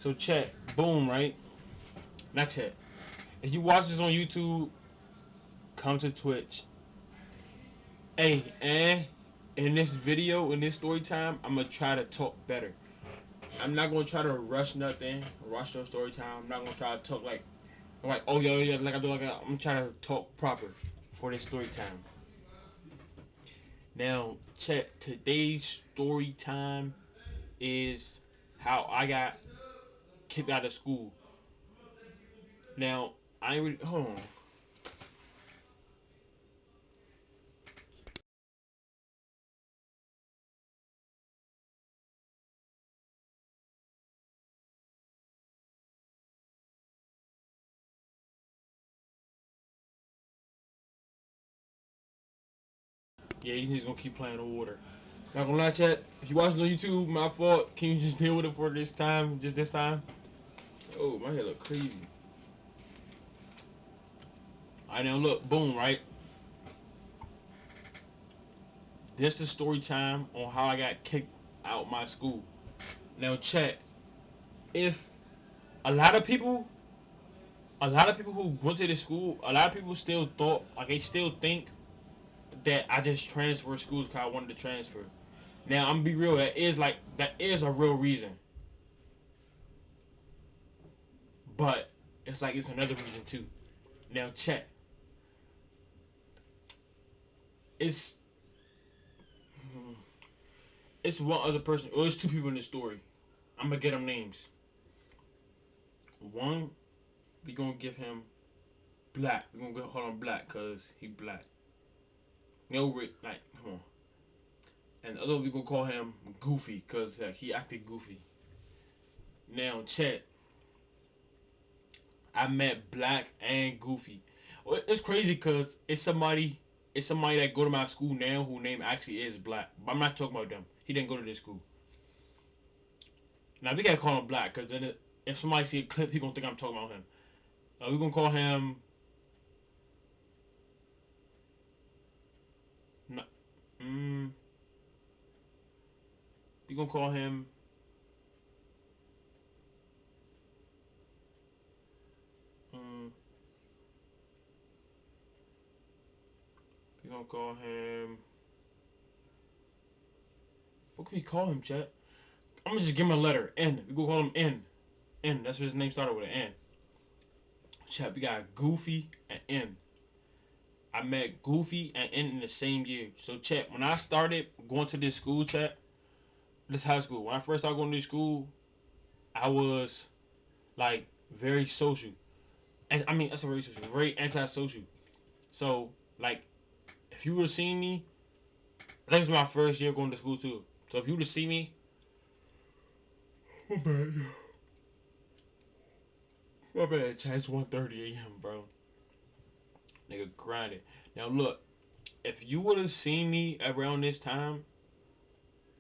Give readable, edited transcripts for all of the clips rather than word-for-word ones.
So chat, boom, right? Not chat. If you watch this on YouTube, come to Twitch. Hey, and in this video, in this story time, I'm gonna try to talk better. I'm not gonna try to rush nothing, rush your story time. I'm not gonna try to talk like, I'm like, oh yeah, like I do like I'm trying to talk proper for this story time. Now, check today's story time is how I got kicked out of school. Now, I ain't really, hold on. Yeah, you just gonna keep playing the water. Not gonna lie, chat. If you watching on YouTube, my fault. Can you just deal with it for this time? Just this time? Oh, my hair look crazy. I now look, boom, right? This is story time on how I got kicked out my school. Now, chat. If a lot of people, a lot of people who went to the school, a lot of people still thought, like they still think that I just transferred schools because I wanted to transfer. Now, I'm gonna be real. That is a real reason, but it's like it's another reason too. Now, chat. It's it's one other person. Or it's two people in the story. I'm gonna get them names. One, we gonna give him Black. We gonna call him Black cause he black. No, like come on. And the other we gonna call him Goofy cause he acted goofy. Now, chat. I met Black and Goofy. It's crazy cause it's somebody that go to my school now who name actually is Black. But I'm not talking about them. He didn't go to this school. Now we can't call him Black because then if somebody see a clip, he gonna think I'm talking about him. We gonna call him. Mm, we gonna call him. Mm, we gonna call him. What can we call him, chat? I'm gonna just give him a letter N. We gonna call him N. N. That's what his name started with an N. Chat. We got Goofy and N. I met Goofy and N in the same year. So chat. When I started going to this school, chat, this high school. When I first started going to this school, I was like very social. And I mean, that's a very social, very antisocial. So like, if you would have seen me, I think it's my first year going to school too. So if you would have seen me, my bad, my bad. Chat, it's 1:30 a.m., bro. Nigga grinded. Now look, if you would have seen me around this time,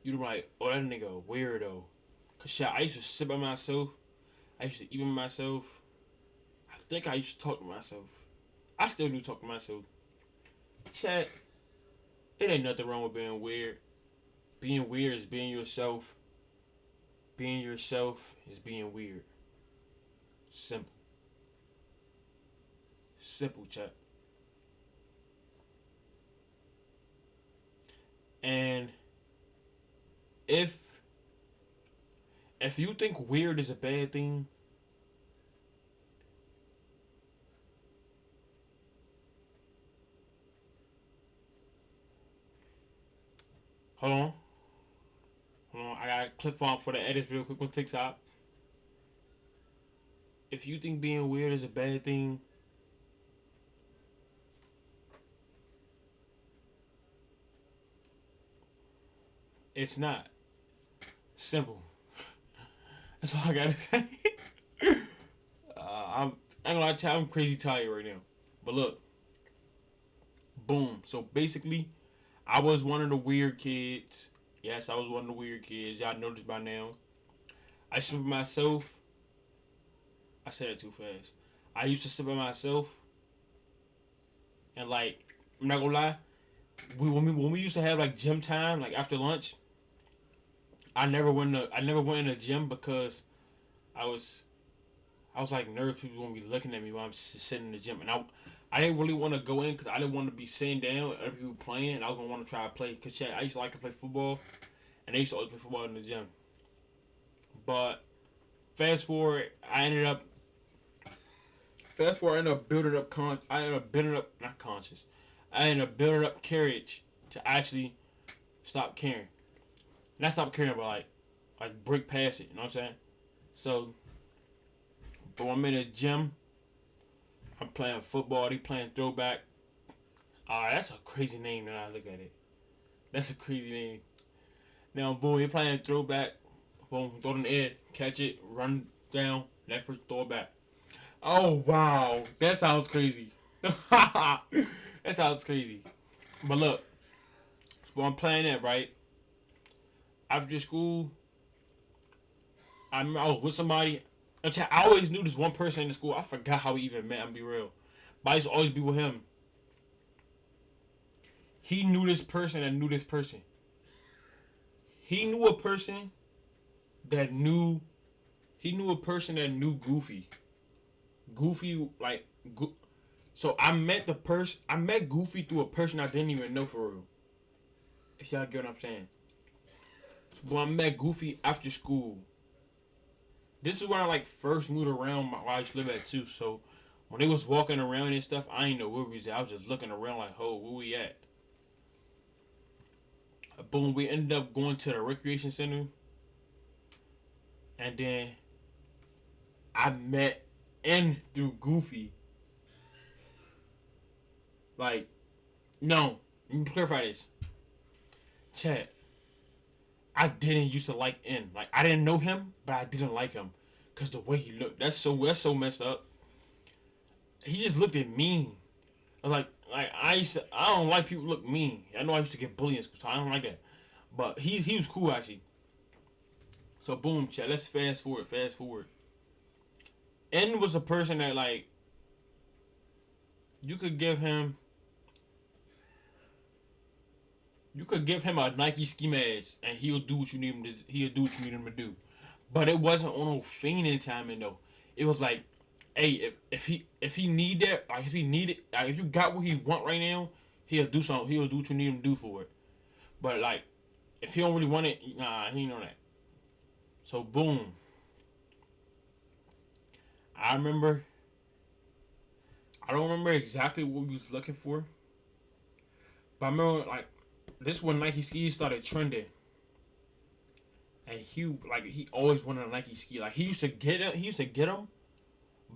you'd be like, oh, that nigga a weirdo. Cause shit, I used to sit by myself. I used to eat by myself. I think I used to talk to myself. I still do talk to myself. Chat, it ain't nothing wrong with being weird. Being weird is being yourself. Being yourself is being weird. Simple. Simple, chat. And if you think weird is a bad thing, hold on. Hold on. I got a clip on for the edits real quick on TikTok. If you think being weird is a bad thing, it's not. Simple. That's all I gotta say. I'm gonna tell you, I'm crazy tired right now. But look, boom. So basically, I was one of the weird kids. Yes, I was one of the weird kids. Y'all noticed by now. I sit by myself. I said it too fast. I used to sit by myself, and like, I'm not gonna lie. When we used to have like gym time, like after lunch, I never went in the gym because I was I was like nervous people gonna be looking at me while I'm sitting in the gym, and I didn't really want to go in because I didn't want to be sitting down and other people playing. And I was gonna want to try to play because I used to like to play football, and they used to always play football in the gym. But fast forward, I ended up I ended up building up I ended up building up not conscious. I ended up building up courage to actually stop caring. Not stop caring, but like break past it. You know what I'm saying? So, but when I'm in the gym, I'm playing football. They playing throwback. That's a crazy name. When I look at it, that's a crazy name. Now, boom, he playing throwback. Boom, throw it in the air, catch it, run down, left person, throw it back. Oh wow, that sounds crazy. That sounds crazy. But look, so I'm playing that right after school. I was with somebody. I always knew this one person in the school. I forgot how we even met. I'm be real, but I used to always be with him. He knew this person and knew this person. He knew a person that knew. He knew a person that knew Goofy. Goofy like. So I met the person. I met Goofy through a person I didn't even know for real. If y'all get what I'm saying. So, but I met Goofy after school. This is when I like first moved around where I used to live at too. So when they was walking around and stuff, I didn't know where we was at. I was just looking around like, "Oh, where we at?" Boom, we ended up going to the recreation center, and then I met N through Goofy. Like, no, let me clarify this. Chat. I didn't used to like N. Like, I didn't know him, but I didn't like him because the way he looked. That's so messed up. He just looked at mean. I don't like people look mean. I know I used to get bullied in school, so I don't like that. But he was cool actually. So boom, chat. Let's fast forward. Fast forward. N was a person that like you could give him a Nike ski mask and he'll do what you need him to. He'll do what you need him to do. But it wasn't on no feigning timing though. It was like, hey, if he need that, like if he need it, like if you got what he want right now, he'll do something. He'll do what you need him to do for it. But like if he don't really want it, nah, he ain't know that. So boom, I remember. I don't remember exactly what we was looking for, but I remember like this when Nike skis started trending, and he always wanted a Nike ski. Like he used to get it. He used to get them,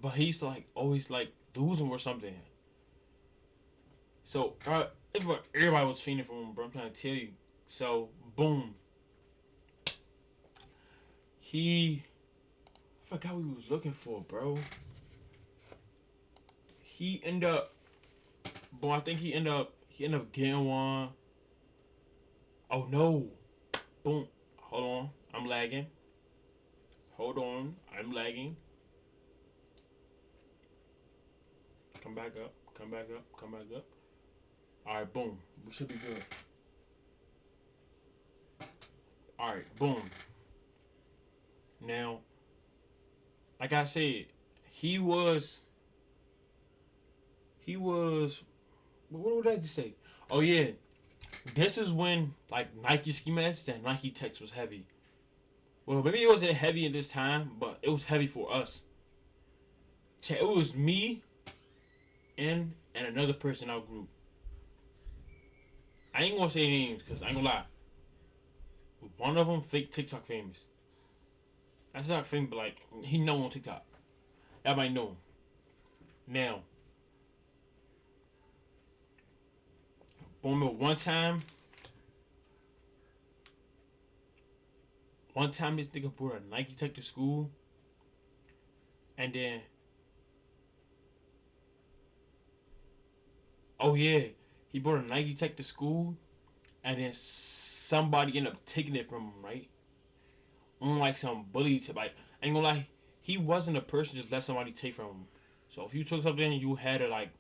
but he used to like always like lose them or something. So it's what everybody was fiending for him, bro. I'm trying to tell you. So boom, he I forgot what he was looking for, bro. He ended up, but I think he ended up getting one. Oh no, boom. Hold on, I'm lagging. Hold on, I'm lagging. Come back up. Come back up. Come back up. All right, boom. We should be good. All right, boom. Now, like I said, he was he was. What would I just say? Oh yeah, this is when like Nike ski masks and Nike Techs was heavy. Well, maybe it wasn't heavy in this time, but it was heavy for us. It was me and another person in our group. I ain't gonna say names because I ain't gonna lie. One of them fake TikTok famous. That's not famous, but like he know on TikTok. Everybody know him. Now, boom, one time this nigga brought a Nike Tech to school, and then oh yeah, he brought a Nike Tech to school, and then somebody ended up taking it from him, right? On like some bully tip. Like, I ain't gonna lie, he wasn't a person just let somebody take from him. So if you took something, you had to like,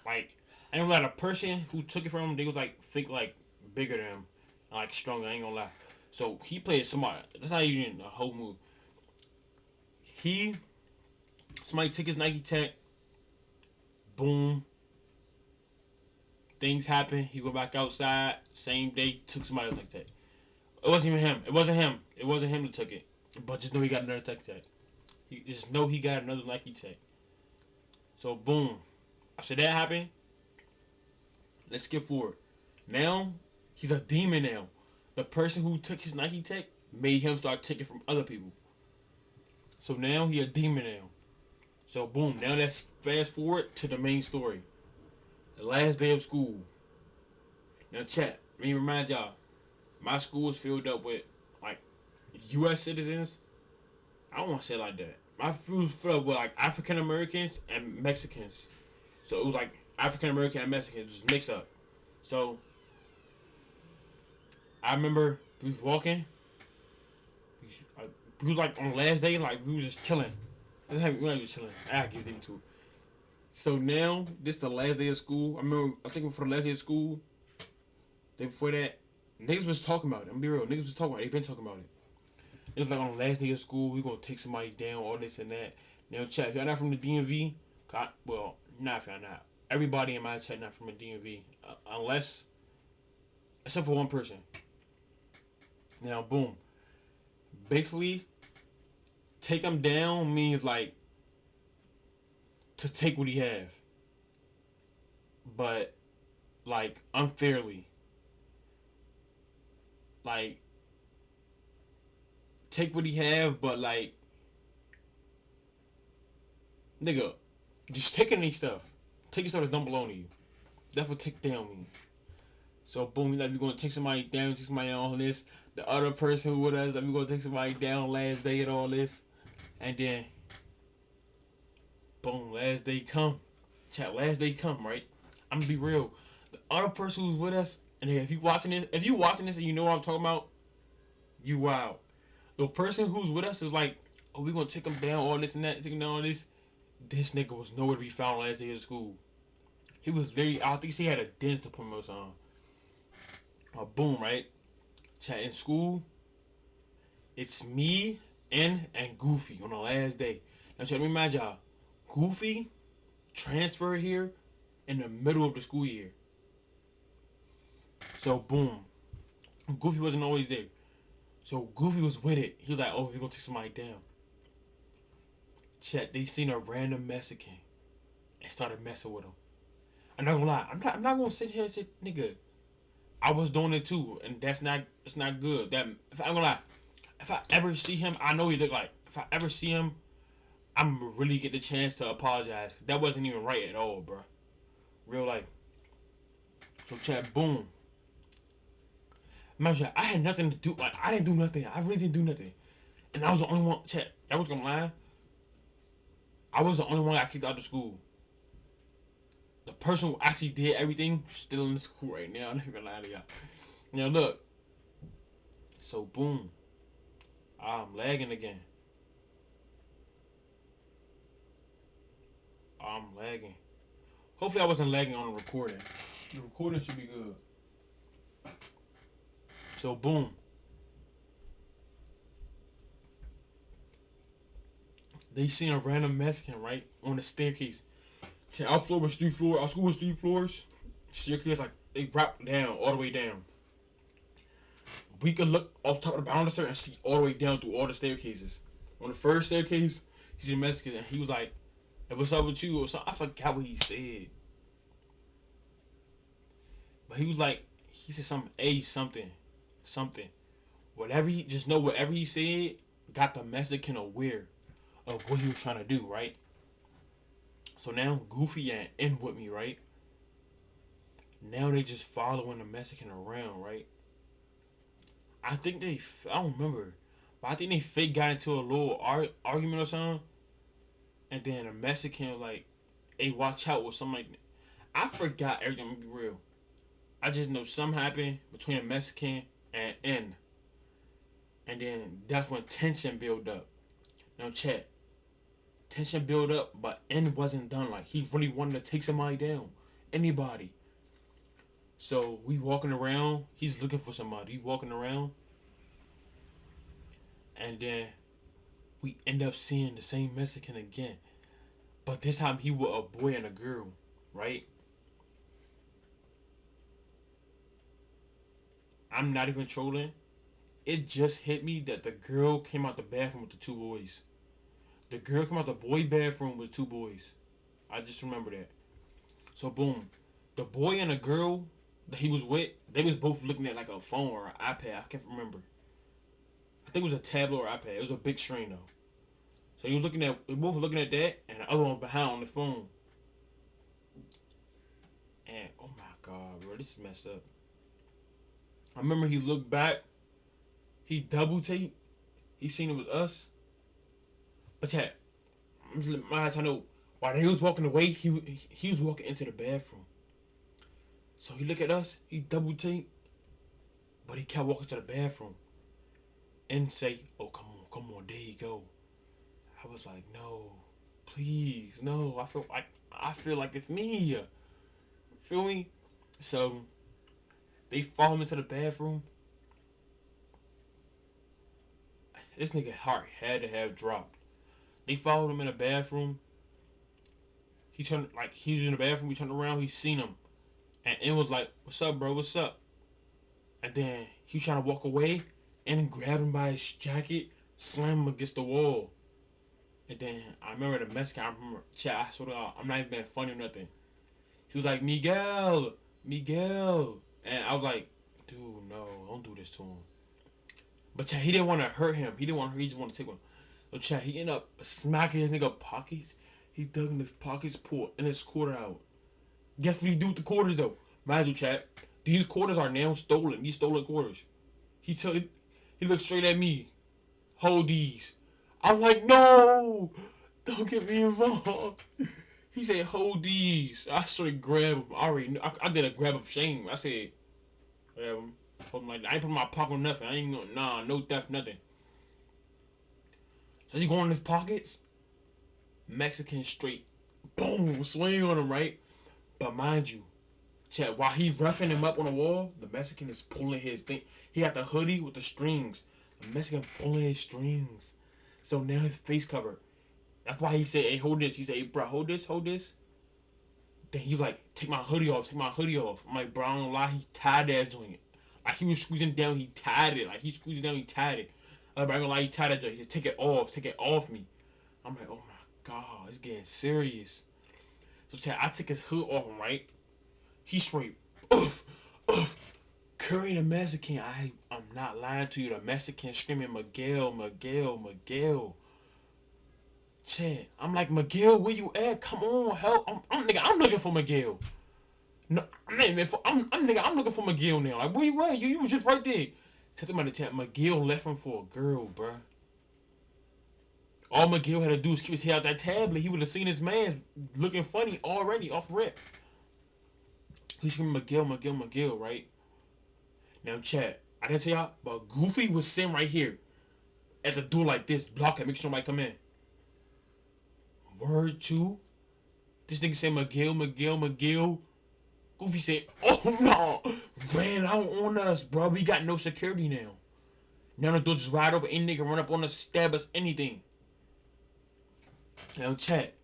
I ain't gonna lie, the person who took it from him, they was like fake like bigger than him, like stronger. I ain't gonna lie. So he played smart. That's not even a whole move. he somebody took his Nike Tech. Boom. Things happen. He go back outside. Same day, took somebody else Nike Tech. It wasn't even him. It wasn't him. It wasn't him that took it. But just know he got another Nike Tech. He just know he got another Nike Tech. So boom. After that happened, let's skip forward. Now he's a demon now. The person who took his Nike Tech made him start taking from other people. So now he a demon now. So boom. Now let's fast forward to the main story. The last day of school. Now chat. Let me remind y'all. My school is filled up with like U.S. citizens. I don't want to say it like that. My school was filled up with like African Americans and Mexicans. So it was like African American and Mexicans just mix up. So I remember we was walking. We was like on the last day, like we was just chilling. We were just chilling. I give them to it. So now this the last day of school. I think for the last day of school, day before that, niggas was talking about it. I'm gonna be real. Niggas was talking about it. They been talking about it. It was like on the last day of school, we gonna take somebody down, all this and that. Now chat, if y'all not from the DMV, well, not if y'all not. Everybody in my chat not from the DMV, except for one person. Now boom. Basically, take him down means like to take what he have, but like unfairly. Like take what he have, but like nigga, just take any stuff. Take stuff that don't belong to you. That's what take down means. So boom, like we gonna take somebody down, take somebody down on this. The other person who with us, like we gonna take somebody down last day and all this, and then boom, last day come. Chat, last day come, right? I'm gonna be real. The other person who's with us, and if you watching this and you know what I'm talking about, you wow. The person who's with us is like, oh, we gonna take him down, all this and that, take him down all this. This nigga was nowhere to be found last day of school. He was literally, I think he had a dentist appointment or something. Boom, right? Chat in school, it's me, and Goofy on the last day. Now, let me imagine y'all. Goofy transferred here in the middle of the school year. So, boom. Goofy wasn't always there. So, Goofy was with it. He was like, oh, we're going to take somebody down. Chat, they seen a random Mexican and started messing with him. I'm not gonna lie. I'm not gonna sit here and say, nigga, I was doing it too, and it's not good. That if I'm gonna lie, if I ever see him, I know he look like. If I ever see him, I'm really get the chance to apologize. That wasn't even right at all, bro. Real life. So chat, boom. Imagine I had nothing to do. Like I didn't do nothing. I really didn't do nothing, and I was the only one. Chat. I was gonna lie. I was the only one that got kicked out of school. The person who actually did everything still in school right now. I'm not gonna lie to y'all. Now look. So boom. I'm lagging again. I'm lagging. Hopefully I wasn't lagging on the recording. The recording should be good. So boom. They seen a random Mexican right on the staircase. Our floor was 3 floors. Our school was 3 floors. Staircase like they dropped down all the way down. We could look off top of the banister and see all the way down through all the staircases. On the first staircase, he seen a Mexican and he was like, "Hey, what's up with you?" Or something. I forgot what he said, but he was like, he said something, something. Whatever he just know, whatever he said got the Mexican aware of what he was trying to do, right? So now Goofy and in with me, right? Now they just following the Mexican around, right? I think I don't remember, but I think they fake got into a little argument or something, and then a Mexican was like, "Hey, watch out," or something like that. I forgot everything. I'm gonna be real. I just know something happened between a Mexican and N, and then that's when tension built up. Now chat, tension built up, but N wasn't done. Like he really wanted to take somebody down, anybody. So we walking around. He's looking for somebody. We walking around, and then we end up seeing the same Mexican again. But this time he was a boy and a girl, right? I'm not even trolling. It just hit me that the girl came out the bathroom with the two boys. The girl came out the boy bathroom with two boys. I just remember that. So boom, the boy and the girl that he was with, they was both looking at like a phone or an iPad. I can't remember. I think it was a tablet or iPad. It was a big screen though. So he was looking at, they both looking at that, and the other one behind on the phone. And oh my god, bro, this is messed up. I remember he looked back, he double taped, he seen it was us. But yeah, my I know while he was walking away, he was walking into the bathroom. So he look at us, he double taped, but he kept walking to the bathroom and say, "Oh come on, there you go." I was like, "No, please, no." I feel like it's me. Feel me? So they follow him into the bathroom. This nigga heart had to have dropped. They followed him in the bathroom. He turned like he was in the bathroom. He turned around. He seen him, and it was like, "What's up, bro? What's up?" And then he was trying to walk away, and grabbed him by his jacket, slammed him against the wall. And then I remember the Mexican. I remember, chat. I swear to God, I'm not even being funny or nothing. He was like, "Miguel, Miguel," and I was like, "Dude, no, don't do this to him." But chat, he didn't want to hurt him. He didn't want to hurt. He just wanted to take one. So chat, he ended up smacking his nigga pockets. He dug in his pockets, pulled and his quarter out. Guess what he do with the quarters though? Mind you, chat, these quarters are now stolen. These stolen quarters. He looked straight at me. Hold these. I'm like, no, don't get me involved. He said, hold these. I straight grab him. I already knew. I did a grab of shame. I said, grab him. Hold him like I ain't put my pocket on nothing. I ain't gonna, nah, no theft, nothing. So he going in his pockets. Mexican straight, boom, swing on him, right? But mind you, chat, while he's roughing him up on the wall, the Mexican is pulling his thing. He got the hoodie with the strings. The Mexican pulling his strings. So now his face covered. That's why he said, hey, hold this. He said, hey, bro, hold this, hold this. Then he like, take my hoodie off, take my hoodie off. I'm like, bro, I don't know why he tied that joint. Like he was squeezing down, he tied it. Like he squeezed down, he tied it. Like, bro, I ain't gonna lie, he tied that joint. He said, take it off me. I'm like, oh my god, it's getting serious. So chat, I took his hood off him, right? He straight, oof, oof. Curry the Mexican, I'm not lying to you. The Mexican screaming, Miguel, Miguel, Miguel. Chat, I'm like, Miguel, where you at? Come on, help. Nigga, I'm looking for Miguel. No, I'm not even nigga, I'm looking for Miguel now. Like, where you at? You was just right there. Tell them about the chat, Miguel left him for a girl, bruh. All Miguel had to do is keep his head out that tablet. He would have seen his man looking funny already off rip. He's screaming Miguel, Miguel, Miguel, right? Now, chat, I didn't tell y'all, but Goofy was sitting right here at the door like this, blocking, make sure nobody come in. Word two. This nigga said Miguel, Miguel, Miguel. Goofy said, oh no, ran out on us, bro. We got no security now. Now the door just wide open. Any nigga run up on us, stab us, anything. Now, chat.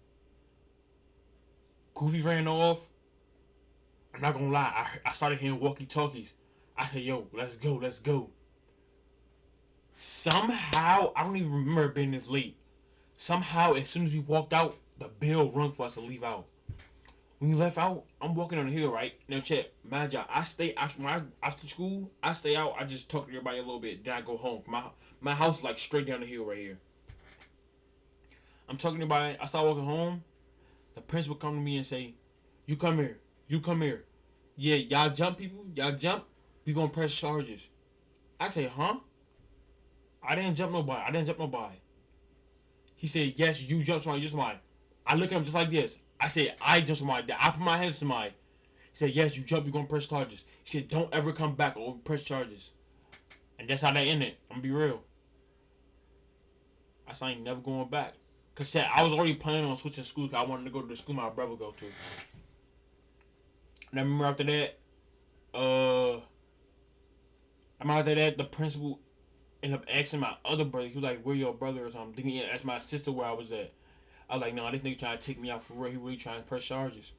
Goofy ran off. I'm not gonna lie, I started hearing walkie talkies. I said, yo, let's go, let's go. Somehow, I don't even remember being this late. Somehow, as soon as we walked out, the bell rung for us to leave out. When we left out, I'm walking on the hill, right? Now, check, mind y'all, after school, I stay out, I just talk to everybody a little bit, then I go home. My house is like straight down the hill right here. I'm talking to everybody, I start walking home, the principal come to me and say, you come here, you come here. Yeah, y'all jump people, y'all jump, we gonna press charges. I say, huh? I didn't jump nobody, I didn't jump nobody. He said, yes, you jumped somebody, just mine. I look at him just like this. I said, I jumped somebody. I put my hands to somebody. He said, yes, you jumped, you're gonna press charges. He said, don't ever come back or press charges. And that's how they ended. I'm gonna be real. I said, I ain't never going back. Cause I was already planning on switching schools because I wanted to go to the school my brother go to. And I remember after that, the principal, ended up asking my other brother. He was like, "Where your brother?" or something. Then he asked my sister where I was at. I was like, "Nah, this nigga trying to take me out for real. He really trying to press charges."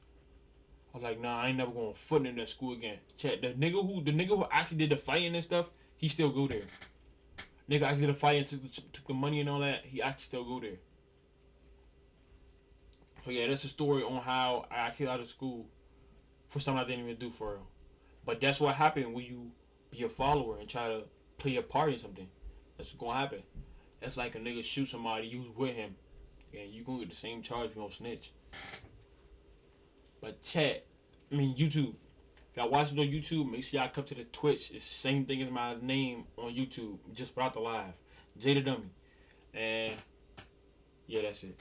I was like, "Nah, I ain't never going foot in that school again." Chat, the nigga who actually did the fighting and stuff, he still go there. Nigga actually did the fighting, took the money and all that. He actually still go there. So yeah, that's a story on how I got kicked out of school for something I didn't even do for real. But that's what happened when you be a follower and try to play a part in something. That's what's gonna happen. That's like a nigga shoot somebody you was with him, and you gonna get the same charge if you don't snitch. But chat, I mean YouTube. If y'all watching on YouTube, make sure y'all come to the Twitch. It's the same thing as my name on YouTube, just without the live. Jada Dummy. And yeah, that's it.